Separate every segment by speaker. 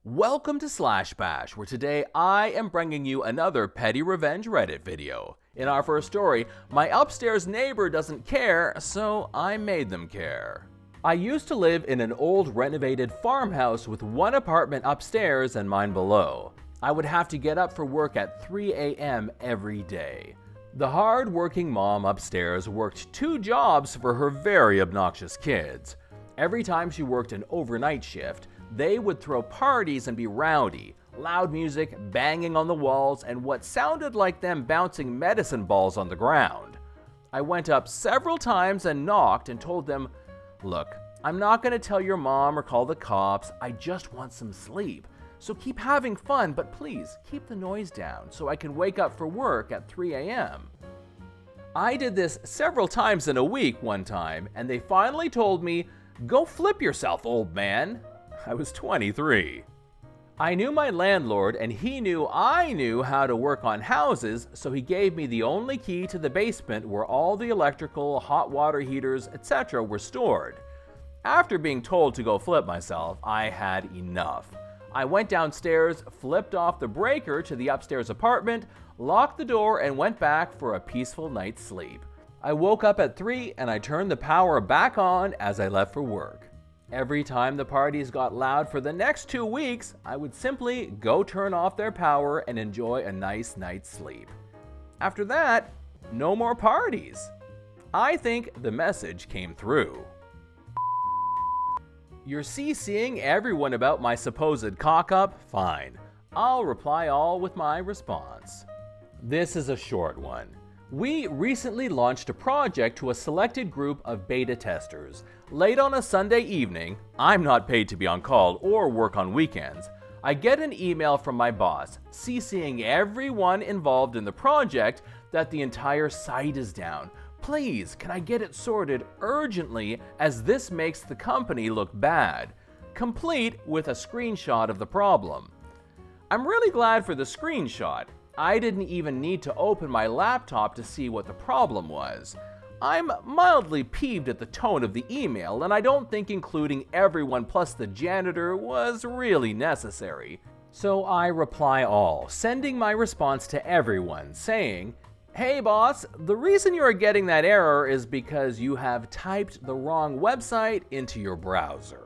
Speaker 1: Welcome to Slash Bash, where today I am bringing you another Petty Revenge Reddit video. In our first story, my upstairs neighbor doesn't care, so I made them care. I used to live in an old renovated farmhouse with one apartment upstairs and mine below. I would have to get up for work at 3 a.m. every day. The hard-working mom upstairs worked 2 jobs for her very obnoxious kids. Every time she worked an overnight shift, they would throw parties and be rowdy, loud music, banging on the walls, and what sounded like them bouncing medicine balls on the ground. I went up several times and knocked and told them, "Look, I'm not going to tell your mom or call the cops, I just want some sleep. So keep having fun, but please keep the noise down so I can wake up for work at 3 a.m. I did this several times in a week one time, and they finally told me, "Go flip yourself, old man." I was 23. I knew my landlord, and he knew I knew how to work on houses, so he gave me the only key to the basement where all the electrical, hot water heaters, etc. were stored. After being told to go flip myself, I had enough. I went downstairs, flipped off the breaker to the upstairs apartment, locked the door, and went back for a peaceful night's sleep. I woke up at 3 and I turned the power back on as I left for work. Every time the parties got loud for the next 2 weeks, I would simply go turn off their power and enjoy a nice night's sleep. After that, no more parties. I think the message came through. You're CCing everyone about my supposed cock-up? Fine. I'll reply all with my response. This is a short one. We recently launched a project to a selected group of beta testers. Late on a Sunday evening, I'm not paid to be on call or work on weekends. I get an email from my boss, CCing everyone involved in the project that the entire site is down. Please, can I get it sorted urgently as this makes the company look bad? Complete with a screenshot of the problem. I'm really glad for the screenshot. I didn't even need to open my laptop to see what the problem was. I'm mildly peeved at the tone of the email, and I don't think including everyone plus the janitor was really necessary. So I reply all, sending my response to everyone, saying, "Hey boss, the reason you are getting that error is because you have typed the wrong website into your browser."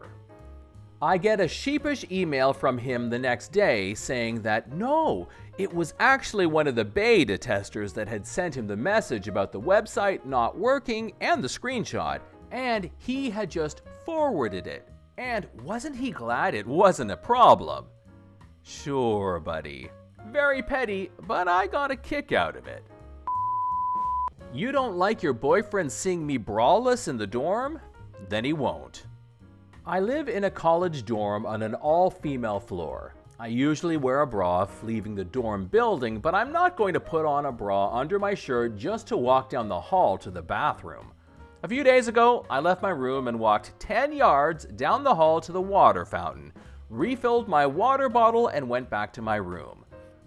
Speaker 1: I get a sheepish email from him the next day saying that no, it was actually one of the beta testers that had sent him the message about the website not working and the screenshot, and he had just forwarded it. And wasn't he glad it wasn't a problem? Sure, buddy. Very petty, but I got a kick out of it. You don't like your boyfriend seeing me brawless in the dorm? Then he won't. I live in a college dorm on an all-female floor. I usually wear a bra if leaving the dorm building, but I'm not going to put on a bra under my shirt just to walk down the hall to the bathroom. A few days ago, I left my room and walked 10 yards down the hall to the water fountain, refilled my water bottle, and went back to my room.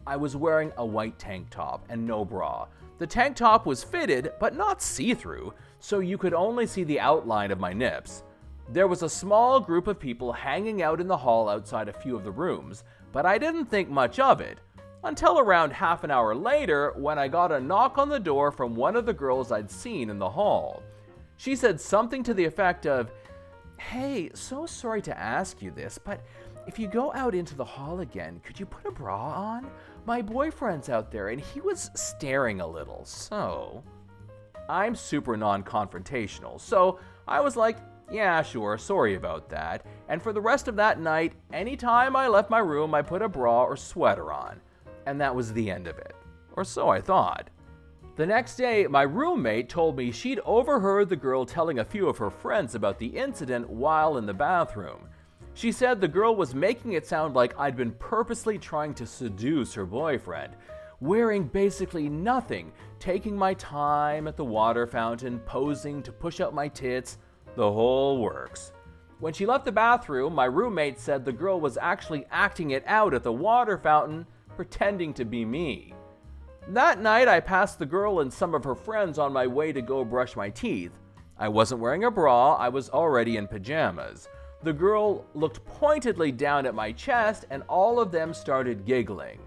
Speaker 1: I was wearing a white tank top and no bra. The tank top was fitted, but not see-through, so you could only see the outline of my nips. There was a small group of people hanging out in the hall outside a few of the rooms, but I didn't think much of it, until around half an hour later when I got a knock on the door from one of the girls I'd seen in the hall. She said something to the effect of, "Hey, so sorry to ask you this, but if you go out into the hall again, could you put a bra on? My boyfriend's out there and he was staring a little, so..." I'm super non-confrontational, so I was like, "Yeah, sure, sorry about that." And for the rest of that night, anytime I left my room, I put a bra or sweater on. And that was the end of it. Or so I thought. The next day, my roommate told me she'd overheard the girl telling a few of her friends about the incident while in the bathroom. She said the girl was making it sound like I'd been purposely trying to seduce her boyfriend, wearing basically nothing, taking my time at the water fountain, posing to push out my tits, the whole works. When she left the bathroom, my roommate said the girl was actually acting it out at the water fountain, pretending to be me. That night, I passed the girl and some of her friends on my way to go brush my teeth. I wasn't wearing a bra, I was already in pajamas. The girl looked pointedly down at my chest and all of them started giggling.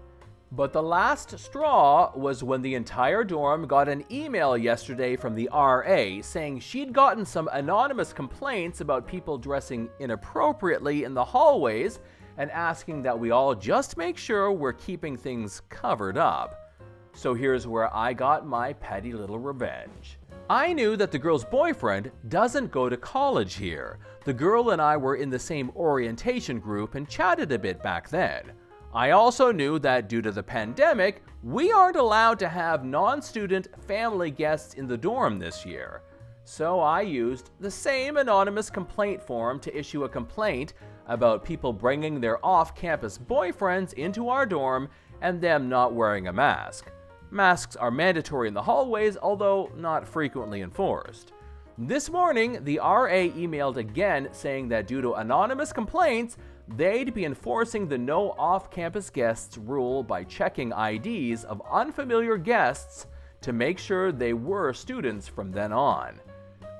Speaker 1: But the last straw was when the entire dorm got an email yesterday from the RA saying she'd gotten some anonymous complaints about people dressing inappropriately in the hallways and asking that we all just make sure we're keeping things covered up. So here's where I got my petty little revenge. I knew that the girl's boyfriend doesn't go to college here. The girl and I were in the same orientation group and chatted a bit back then. I also knew that due to the pandemic, we aren't allowed to have non-student family guests in the dorm this year. So I used the same anonymous complaint form to issue a complaint about people bringing their off-campus boyfriends into our dorm and them not wearing a mask. Masks are mandatory in the hallways, although not frequently enforced. This morning, the RA emailed again saying that due to anonymous complaints, they'd be enforcing the no off-campus guests rule by checking IDs of unfamiliar guests to make sure they were students from then on.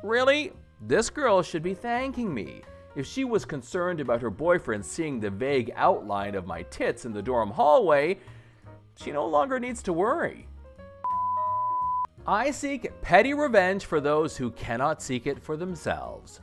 Speaker 1: Really? This girl should be thanking me. If she was concerned about her boyfriend seeing the vague outline of my tits in the dorm hallway, she no longer needs to worry. I seek petty revenge for those who cannot seek it for themselves.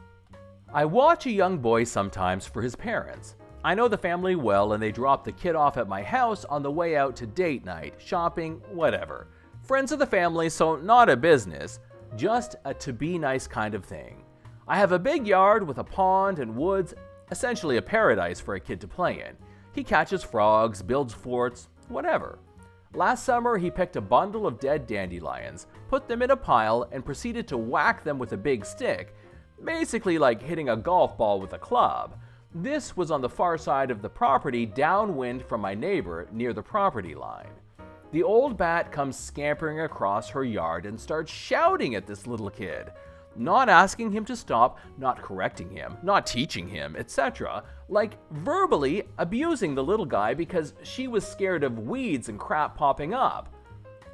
Speaker 1: I watch a young boy sometimes for his parents. I know the family well and they drop the kid off at my house on the way out to date night, shopping, whatever. Friends of the family, so not a business, just a to-be nice kind of thing. I have a big yard with a pond and woods, essentially a paradise for a kid to play in. He catches frogs, builds forts, whatever. Last summer, he picked a bundle of dead dandelions, put them in a pile, and proceeded to whack them with a big stick, basically like hitting a golf ball with a club. This was on the far side of the property, downwind from my neighbor near the property line. The old bat comes scampering across her yard and starts shouting at this little kid, not asking him to stop, not correcting him, not teaching him, etc., like verbally abusing the little guy because she was scared of weeds and crap popping up.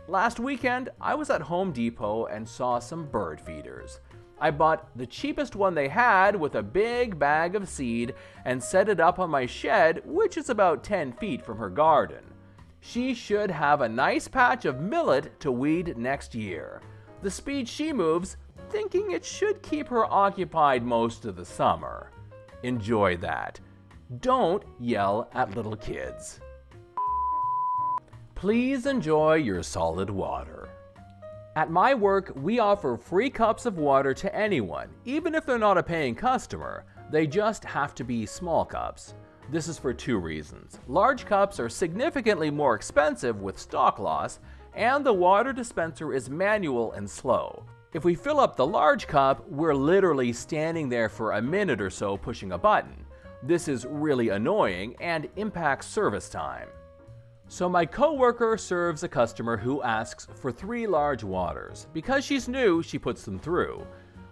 Speaker 1: Last weekend, I was at Home Depot and saw some bird feeders. I bought the cheapest one they had with a big bag of seed and set it up on my shed, which is about 10 feet from her garden. She should have a nice patch of millet to weed next year. The speed she moves, thinking it should keep her occupied most of the summer. Enjoy that. Don't yell at little kids. Please enjoy your solid water. At my work, we offer free cups of water to anyone, even if they're not a paying customer. They just have to be small cups. This is for two reasons. Large cups are significantly more expensive with stock loss, and the water dispenser is manual and slow. If we fill up the large cup, we're literally standing there for a minute or so pushing a button. This is really annoying and impacts service time. So my coworker serves a customer who asks for 3 large waters. Because she's new, she puts them through.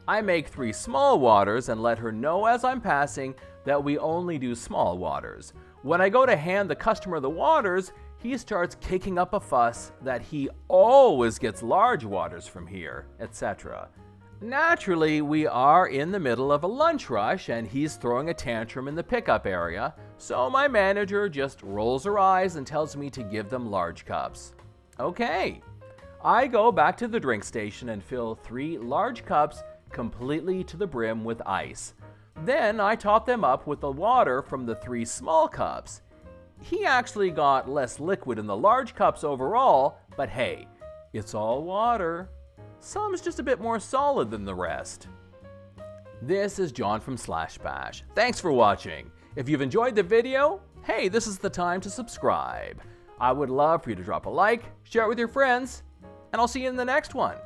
Speaker 1: I make 3 small waters and let her know as I'm passing that we only do small waters. When I go to hand the customer the waters, he starts kicking up a fuss that he always gets large waters from here, etc. Naturally, we are in the middle of a lunch rush and he's throwing a tantrum in the pickup area, so my manager just rolls her eyes and tells me to give them large cups. Okay. I go back to the drink station and fill 3 large cups completely to the brim with ice. Then I top them up with the water from the 3 small cups. He actually got less liquid in the large cups overall, but hey, it's all water. Some's just a bit more solid than the rest. This is John from /Bash. Thanks for watching. If you've enjoyed the video, hey, this is the time to subscribe. I would love for you to drop a like, share it with your friends, and I'll see you in the next one.